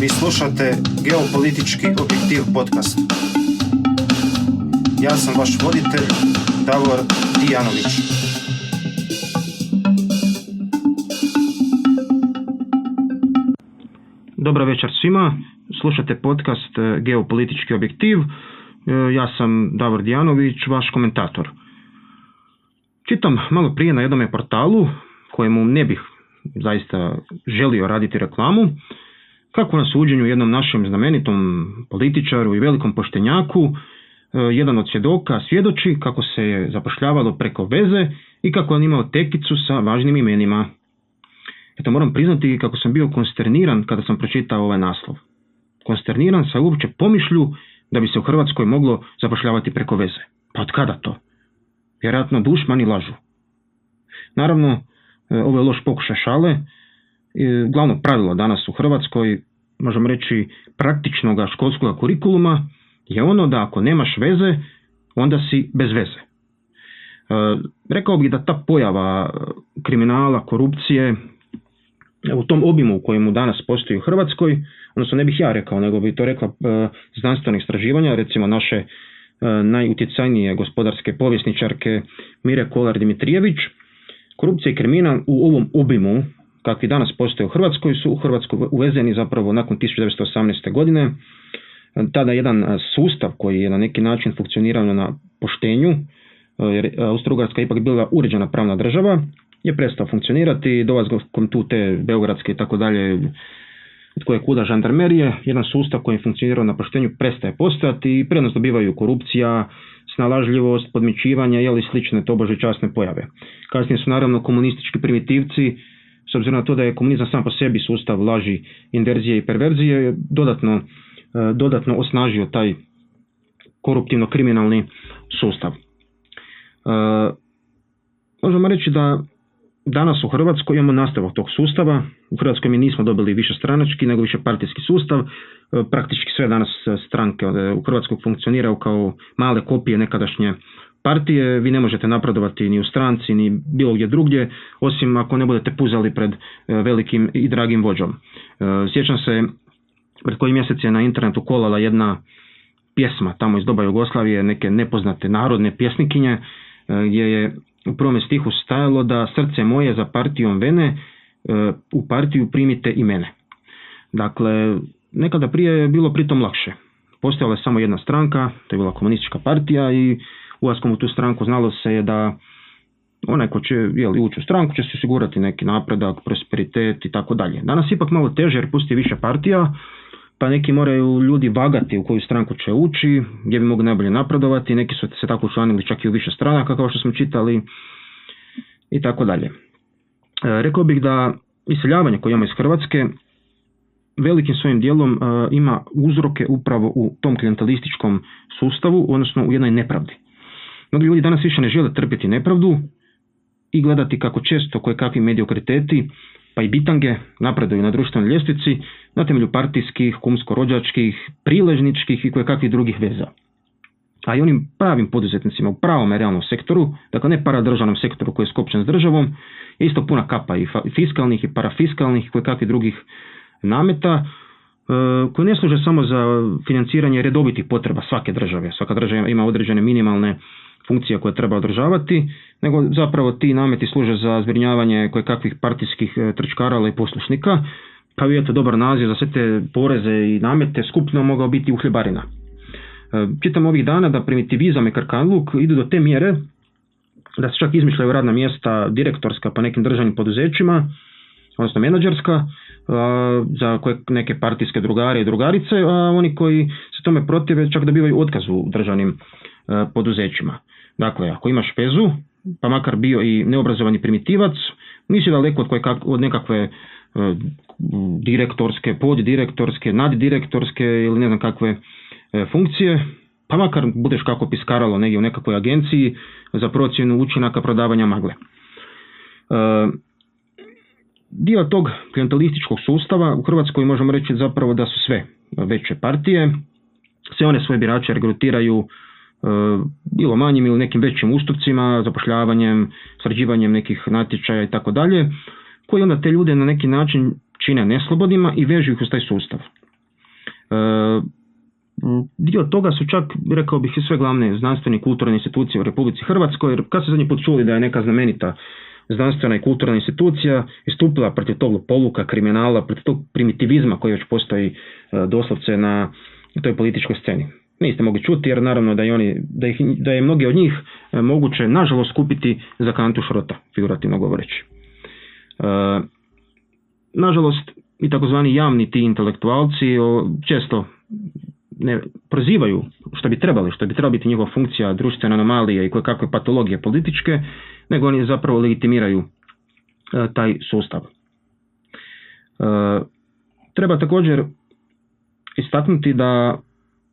Vi slušate Geopolitički objektiv podcast. Ja sam vaš voditelj, Davor Dijanović. Dobro večer svima, slušate podcast Geopolitički objektiv. Ja sam Davor Dijanović, vaš komentator. Čitam malo prije na jednom portalu, kojemu ne bih zaista želio raditi reklamu, kako na suđenju jednom našem znamenitom političaru i velikom poštenjaku jedan od svjedoka svjedoči kako se je zapošljavalo preko veze i kako on imao tekicu sa važnim imenima. Eto, moram priznati kako sam bio konsterniran kada sam pročitao ovaj naslov. Konsterniran sa uopće pomišlju da bi se u Hrvatskoj moglo zapošljavati preko veze. Pa od kada to? Vjerojatno dušmani lažu. Naravno, ovo je loš pokušaj šale. Glavno pravilo danas u Hrvatskoj, možemo reći praktičnog školskog kurikuluma, je ono da ako nemaš veze, onda si bez veze. Rekao bih da ta pojava kriminala, korupcije, u tom obimu u kojemu danas postoji u Hrvatskoj, odnosno ne bih ja rekao, nego bi to rekla znanstvena istraživanja, recimo naše najutjecajnije gospodarske povjesničarke Mire Kolar-Dimitrijević, korupcija i kriminal u ovom obimu kakvi danas postoje u Hrvatskoj su u Hrvatskoj uvezeni zapravo nakon 1918. godine. Tada jedan sustav koji je na neki način funkcionirao na poštenju, jer Austro-Ugarska ipak bila uređena pravna država, je prestao funkcionirati, dolazkom tu te beogradske i tako dalje, od koje kuda žandarmerije, jedan sustav koji je funkcionirao na poštenju prestaje postojati i prednost dobivaju korupcija, snalažljivost, podmićivanje ili slične tobože časne pojave. Kasnije su naravno komunistički primitivci, s obzirom na to da je komunizam sam po sebi sustav laži, inverzije i perverzije, dodatno osnažio taj koruptivno-kriminalni sustav. Možemo reći da danas u Hrvatskoj imamo nastavak tog sustava. U Hrvatskoj mi nismo dobili više stranački nego više partijski sustav. Praktički sve danas stranke u Hrvatskoj funkcioniraju kao male kopije nekadašnje partije. Vi ne možete napredovati ni u stranci ni bilo gdje drugdje, osim ako ne budete puzali pred velikim i dragim vođom. Sjećam se, pred koji mjesec je na internetu kolala jedna pjesma tamo iz doba Jugoslavije, neke nepoznate narodne pjesnikinje, gdje je u prvom stihu stajalo da srce moje za partijom vene, u partiju primite i mene. Dakle, nekada prije je bilo pritom lakše. Postojala je samo jedna stranka, to je bila komunistička partija i ulaskom u tu stranku znalo se je da onaj ko će ući u stranku će se osigurati neki napredak, prosperitet i tako dalje. Danas ipak malo teže jer pusti više partija, pa neki moraju ljudi vagati u koju stranku će ući, gdje bi mogli najbolje napredovati, neki su se tako učlanili čak i u više stranaka kao što smo čitali i tako dalje. Rekao bih da iseljavanje koje imamo iz Hrvatske velikim svojim dijelom ima uzroke upravo u tom klijentelističkom sustavu, odnosno u jednoj nepravdi. Mnogi ljudi danas više ne žele trpjeti nepravdu i gledati kako često kojekakvi mediokriteti pa i bitange napreduju na društvenoj ljestvici na temelju partijskih, kumsko-rođačkih, priležničkih i kojekakvih drugih veza. A i onim pravim poduzetnicima u pravom realnom sektoru, dakle ne paradržavnom sektoru koji je skopčan s državom, je isto puna kapa i fiskalnih i parafiskalnih i kojekakvih drugih nameta koji ne služe samo za financiranje redovitih potreba svake države. Svaka država ima određene minimalne funkcije koje treba održavati, nego zapravo ti nameti služe za zbrinjavanje kojekakvih partijskih trčkarala i poslušnika, pa je to dobar naziv za sve te poreze i namete skupno mogao biti uhljebarina. Čitam ovih dana da primitivizam i krkanluk idu do te mjere da se čak izmišljaju radna mjesta direktorska pa nekim državnim poduzećima, odnosno menadžerska, za koje neke partijske drugare i drugarice, a oni koji se tome protive čak dobivaju otkaz u državnim poduzećima. Dakle, ako imaš vezu, pa makar bio i neobrazovani primitivac, nisi daleko od nekakve direktorske, poddirektorske, naddirektorske ili ne znam kakve funkcije, pa makar budeš kako piskaralo negdje u nekakvoj agenciji za procjenu učinaka prodavanja magle. Dio tog klijentelističkog sustava u Hrvatskoj možemo reći zapravo da su sve veće partije, sve one svoje birače regrutiraju bilo manjim ili nekim većim ustupcima, zapošljavanjem, sređivanjem nekih natječaja i tako dalje, koji onda te ljude na neki način čine neslobodnima i vežu ih uz taj sustav. Dio toga su čak, rekao bih, i sve glavne znanstvene i kulturne institucije u Republici Hrvatskoj, jer kad se zadnji put čuli da je neka znamenita znanstvena i kulturna institucija istupila protiv tog poluka kriminala, protiv tog primitivizma koji već postoji doslovce na toj političkoj sceni. Niste mogli čuti, jer naravno da je mnogi od njih moguće, nažalost, kupiti za kantu šrota, figurativno govoreći. Nažalost, i takozvani javni ti intelektualci često ne prozivaju što bi trebala biti njihova funkcija, društvene anomalije i koje kakve patologije političke, nego oni zapravo legitimiraju taj sustav. Treba također istaknuti da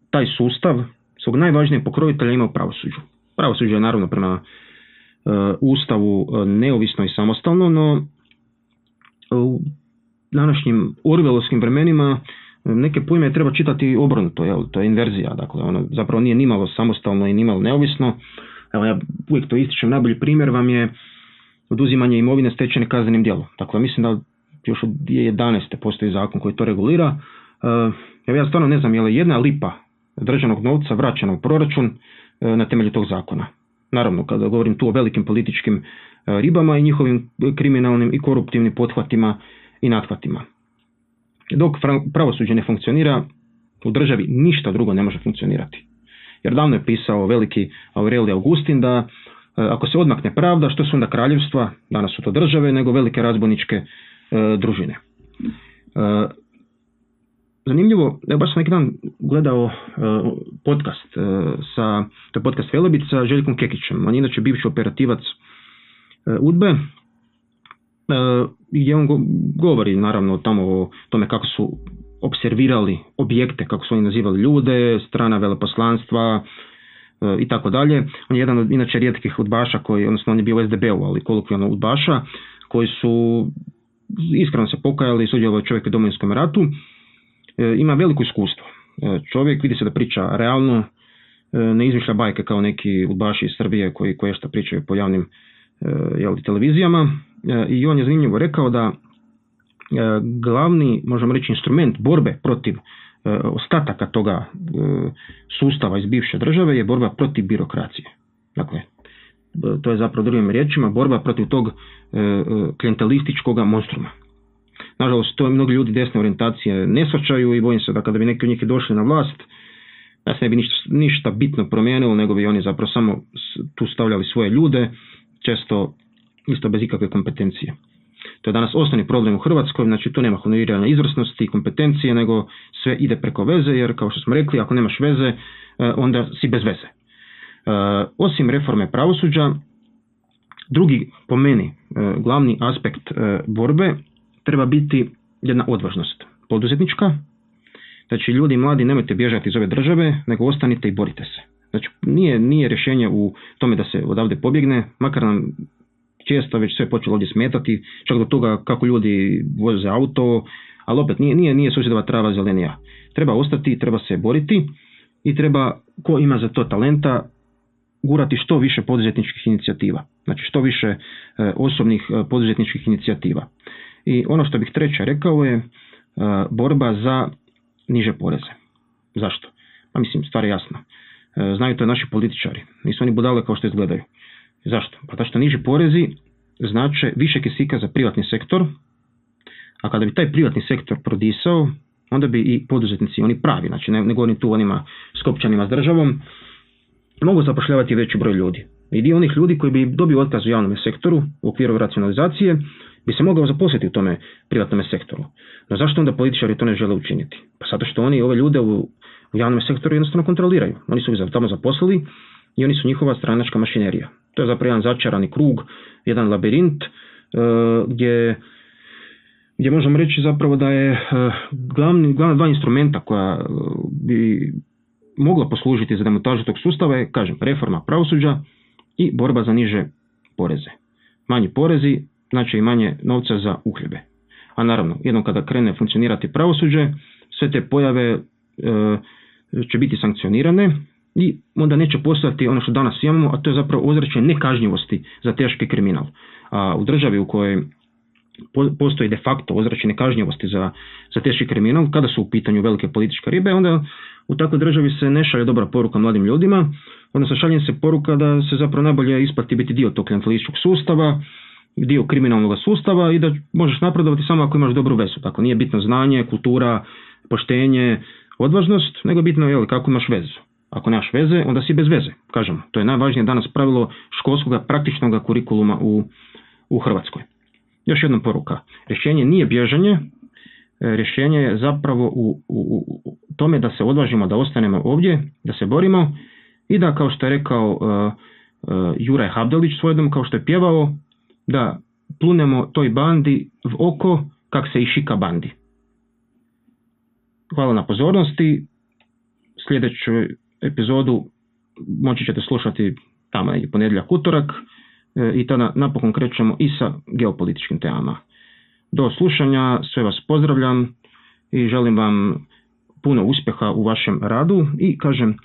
taj sustav svog najvažnijeg pokrovitelja ima u pravosuđu. Pravosuđe je naravno prema Ustavu neovisno i samostalno, no u današnjim orwellovskim vremenima neke pojme treba čitati obrnuto, to je inverzija, dakle ono zapravo nije nimalo samostalno i nimalo neovisno. Evo, ja uvijek to ističem, najbolji primjer vam je oduzimanje imovine stečene kaznenim djelom. Dakle, mislim da još od 2011. postoji zakon koji to regulira. Evo, ja stvarno ne znam je li jedna lipa državnog novca vraćena u proračun na temelju tog zakona. Naravno, kada govorim tu o velikim političkim ribama i njihovim kriminalnim i koruptivnim pothvatima i nathvatima. Dok pravosuđe ne funkcionira, u državi ništa drugo ne može funkcionirati. Jer davno je pisao veliki Aurelije Augustin da ako se odmakne pravda, što su onda kraljevstva, danas su to države, nego velike razbojničke družine. Zanimljivo, ja baš sam neki dan gledao podcast to je podcast Velebit sa Željkom Kekićem. On je inače bivši operativac UDBE, gdje on govori naravno tamo o tome kako su observirali objekte, kako su oni nazivali ljude, strana veleposlanstva i tako dalje. On je jedan od inače rijetkih udbaša odnosno on je bio u SDB-u, ali kolokvijalno udbaša, koji su iskreno se pokajali i sudjelovao čovjek u Domovinskom ratu. Ima veliko iskustvo. Čovjek vidi se da priča realno, ne izmišlja bajke kao neki udbaši iz Srbije koji što pričaju po javnim televizijama. I on je zanimljivo rekao da glavni, možemo reći, instrument borbe protiv ostataka toga sustava iz bivše države je borba protiv birokracije. Dakle, to je zapravo drugim riječima borba protiv tog klijentelističkog monstruma. Nažalost, to mnogi ljudi desne orijentacije ne shvaćaju i bojim se da kada bi neki od njih došli na vlast, da se ne bi ništa bitno promijenilo, nego bi oni zapravo samo tu stavljali svoje ljude, često isto bez ikakve kompetencije. To je danas osnovni problem u Hrvatskoj, znači tu nema honorirane izvrsnosti i kompetencije, nego sve ide preko veze, jer kao što smo rekli, ako nemaš veze, onda si bez veze. Osim reforme pravosuđa, drugi po meni glavni aspekt borbe treba biti jedna odvažnost poduzetnička. Znači, ljudi mladi, nemojte bježati iz ove države, nego ostanite i borite se. Znači, nije rješenje u tome da se odavde pobjegne, makar nam često već sve počelo ovdje smetati, čak do toga kako ljudi voze auto, ali opet nije susjedova trava zelenija. Treba ostati, treba se boriti i treba, ko ima za to talenta, gurati što više poduzetničkih inicijativa. Znači, što više osobnih poduzetničkih inicijativa. I ono što bih treće rekao je borba za niže poreze. Zašto? Pa mislim, stvar je jasna. Znaju to naši političari. Nisu oni budale kao što izgledaju. Zašto? Pa zato što niži porezi znače više kisika za privatni sektor, a kada bi taj privatni sektor prodisao, onda bi i poduzetnici, oni pravi, znači ne govorim tu onima skopčanima s državom, mogu zapošljavati veći broj ljudi. I dio onih ljudi koji bi dobio otkaz u javnom sektoru u okviru racionalizacije bi se mogao zaposliti u tome privatnom sektoru. No zašto onda političari to ne žele učiniti? Pa zato što oni ove ljude u javnom sektoru jednostavno kontroliraju. Oni su ih tamo zaposlili i oni su njihova stranačka mašinerija. To je zapravo jedan začarani krug, jedan labirint gdje možemo reći zapravo da je glavna dva instrumenta koja bi mogla poslužiti za demontažu tog sustava je, kažem, reforma pravosuđa i borba za niže poreze. Manji porezi znači i manje novca za uhljebe. A naravno, jednom kada krene funkcionirati pravosuđe, sve te pojave će biti sankcionirane i onda neće postojati ono što danas imamo, a to je zapravo ozračje nekažnjivosti za teški kriminal. A u državi u kojoj postoji de facto ozračje nekažnjivosti za teški kriminal, kada su u pitanju velike političke ribe, onda u takvoj državi se ne šalje dobra poruka mladim ljudima, odnosno šalje se poruka da se zapravo najbolje isplati biti dio tog klijentelističkog sustava, dio kriminalnog sustava i da možeš napredovati samo ako imaš dobru vezu. Tako nije bitno znanje, kultura, poštenje, odvažnost, nego je bitno kako imaš vezu. Ako nemaš veze, onda si bez veze. Kažemo, to je najvažnije danas pravilo školskog praktičnog kurikuluma u Hrvatskoj. Još jedna poruka. Rješenje nije bježanje, rješenje je zapravo u tome da se odvažimo, da ostanemo ovdje, da se borimo i da, kao što je rekao Juraj Habdelić svojedom, kao što je pjevao, da plunemo toj bandi v oko kak se i šika bandi. Hvala na pozornosti. Sljedeću epizodu moći ćete slušati tamo i ponedjeljak, utorak i tada napokon krećemo i sa geopolitičkim temama. Do slušanja, sve vas pozdravljam i želim vam puno uspjeha u vašem radu i kažem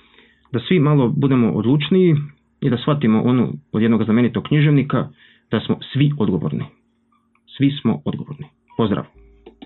da svi malo budemo odlučniji i da shvatimo onu od jednog znamenitog književnika da smo svi odgovorni. Svi smo odgovorni. Pozdrav!